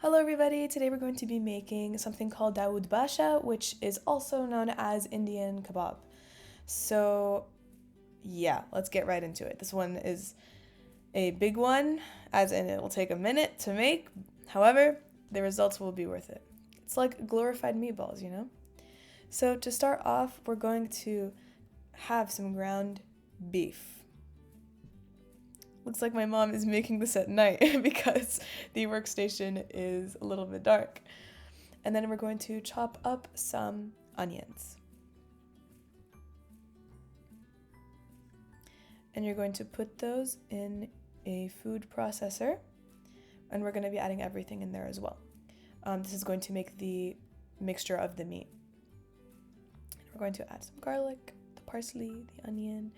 Hello everybody, today we're going to be making something called Dawood Basha, which is also known as Indian kebab. So yeah, let's get right into it. This one is a big one, as in it will take a minute to make. However, the results will be worth it. It's like glorified meatballs, you know? So to start off, we're going to have some ground beef. Looks like my mom is making this at night because the workstation is a little bit dark. And then we're going to chop up some onions. And you're going to put those in a food processor. And we're going to be adding everything in there as well. This is going to make the mixture of the meat. We're going to add some garlic, the parsley, the onion,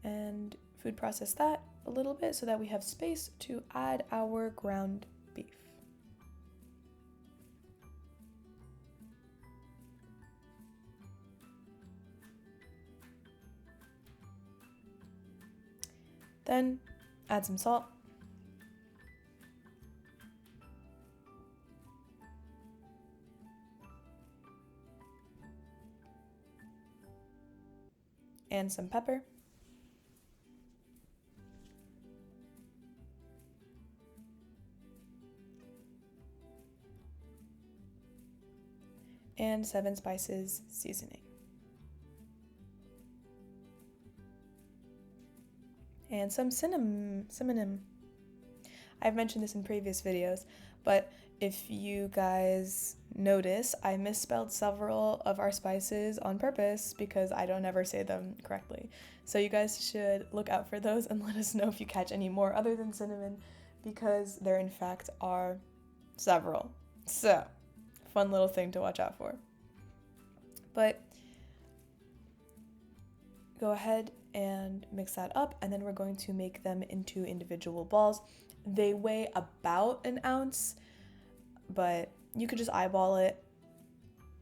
and food process that a little bit so that we have space to add our ground beef. Then add some salt. And some pepper. And 7 spices seasoning. And some cinnamon. I've mentioned this in previous videos, but if you guys notice, I misspelled several of our spices on purpose because I don't ever say them correctly. So you guys should look out for those and let us know if you catch any more other than cinnamon, because there in fact are several. So, fun little thing to watch out for. But go ahead and mix that up, and then we're going to make them into individual balls. They weigh about an ounce, but you could just eyeball it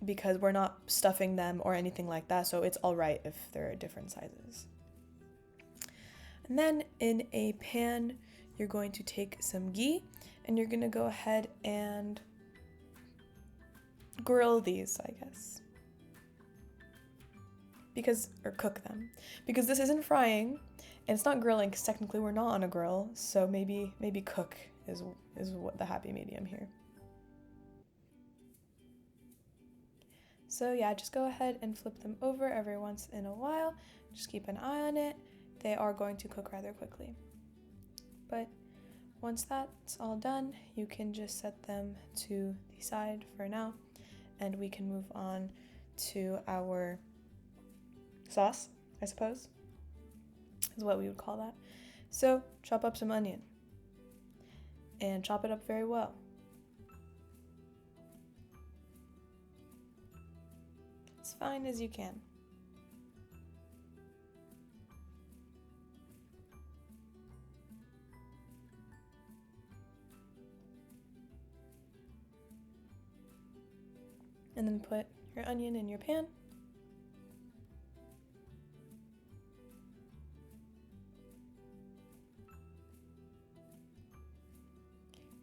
because we're not stuffing them or anything like that, so it's all right if they're different sizes. And then in a pan, you're going to take some ghee, and you're going to go ahead and grill these, I guess. Or cook them. Because this isn't frying, and it's not grilling, because technically we're not on a grill, so maybe cook is what the happy medium here. So yeah, just go ahead and flip them over every once in a while. Just keep an eye on it. They are going to cook rather quickly. But once that's all done, you can just set them to the side for now, and we can move on to our sauce, I suppose, is what we would call that. So chop up some onion and chop it up very well. As fine as you can. And then put your onion in your pan.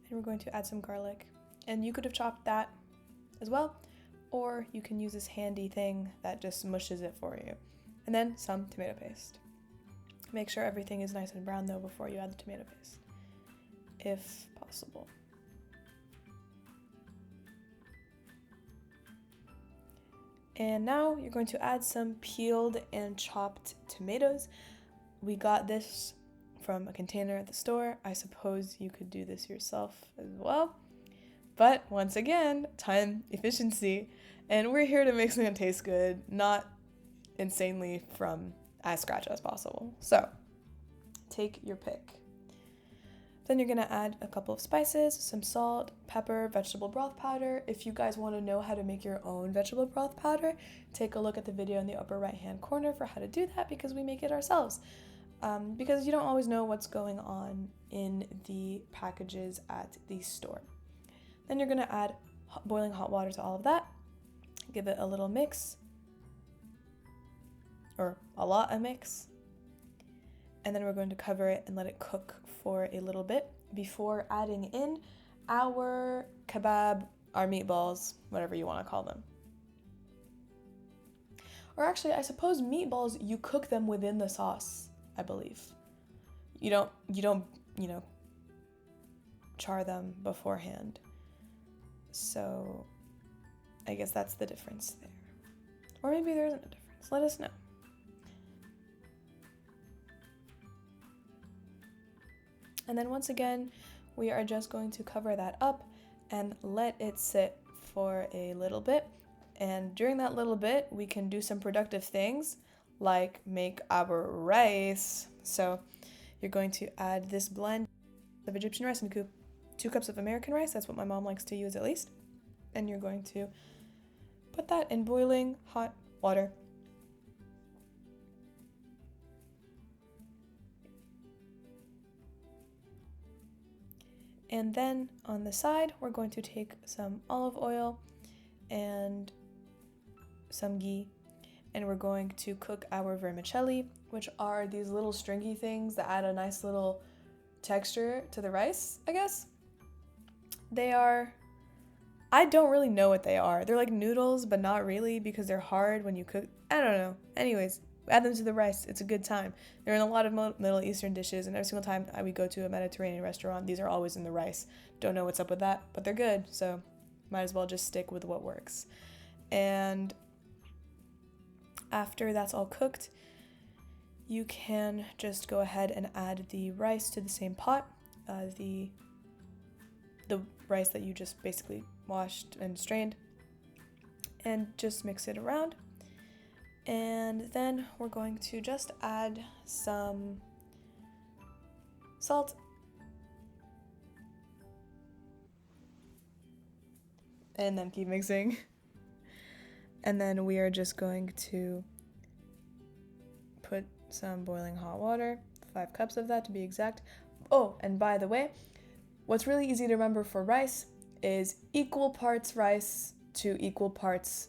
And we're going to add some garlic. And you could have chopped that as well, or you can use this handy thing that just mushes it for you. And then some tomato paste. Make sure everything is nice and brown though before you add the tomato paste, if possible. And now you're going to add some peeled and chopped tomatoes. We got this from a container at the store. I suppose you could do this yourself as well. But once again, time efficiency. And we're here to make something taste good, not insanely from as scratch as possible. So take your pick. Then you're gonna add a couple of spices, some salt, pepper, vegetable broth powder. If you guys want to know how to make your own vegetable broth powder, take a look at the video in the upper right hand corner for how to do that, because we make it ourselves. Because you don't always know what's going on in the packages at the store. Then you're gonna add boiling hot water to all of that. Give it a little mix, or a lot of mix. And then we're going to cover it and let it cook for a little bit before adding in our kebab, our meatballs, whatever you want to call them. Or actually, I suppose meatballs, you cook them within the sauce, I believe. You don't, char them beforehand. So I guess that's the difference there. Or maybe there isn't a difference. Let us know. And then once again, we are just going to cover that up and let it sit for a little bit. And during that little bit, we can do some productive things like make our rice. So you're going to add this blend of Egyptian rice and 2 cups of American rice. That's what my mom likes to use at least. And you're going to put that in boiling hot water. And then on the side, we're going to take some olive oil and some ghee, and we're going to cook our vermicelli, which are these little stringy things that add a nice little texture to the rice, I guess. I don't really know what they are. They're like noodles, but not really because they're hard when you cook. I don't know. Anyways, add them to the rice. It's a good time. They're in a lot of Middle Eastern dishes, and every single time we go to a Mediterranean restaurant, these are always in the rice. Don't know what's up with that, but they're good, so might as well just stick with what works. And after that's all cooked, you can just go ahead and add the rice to the same pot, the rice that you just basically washed and strained, and just mix it around. And then we're going to just add some salt and then keep mixing. And then we are just going to put some boiling hot water, 5 cups of that to be exact. Oh, and by the way, what's really easy to remember for rice is equal parts rice to equal parts,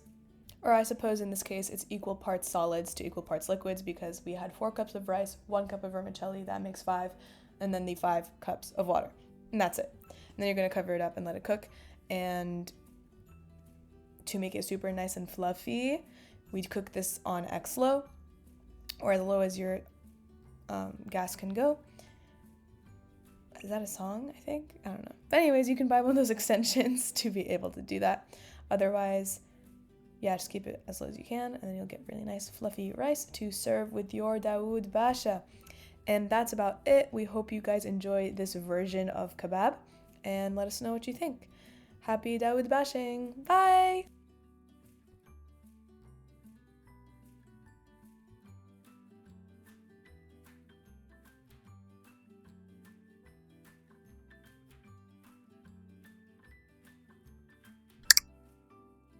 or I suppose in this case it's equal parts solids to equal parts liquids, because we had 4 cups of rice, 1 cup of vermicelli, that makes 5, and then the 5 cups of water. And that's it. And then you're going to cover it up and let it cook. And to make it super nice and fluffy, we cook this on X-low, or as low as your gas can go. Is that a song, I think? I don't know. But anyways, you can buy one of those extensions to be able to do that. Otherwise, yeah, just keep it as low as you can, and then you'll get really nice fluffy rice to serve with your Dawood Basha. And that's about it. We hope you guys enjoy this version of kebab, and let us know what you think. Happy Dawood Bashing! Bye!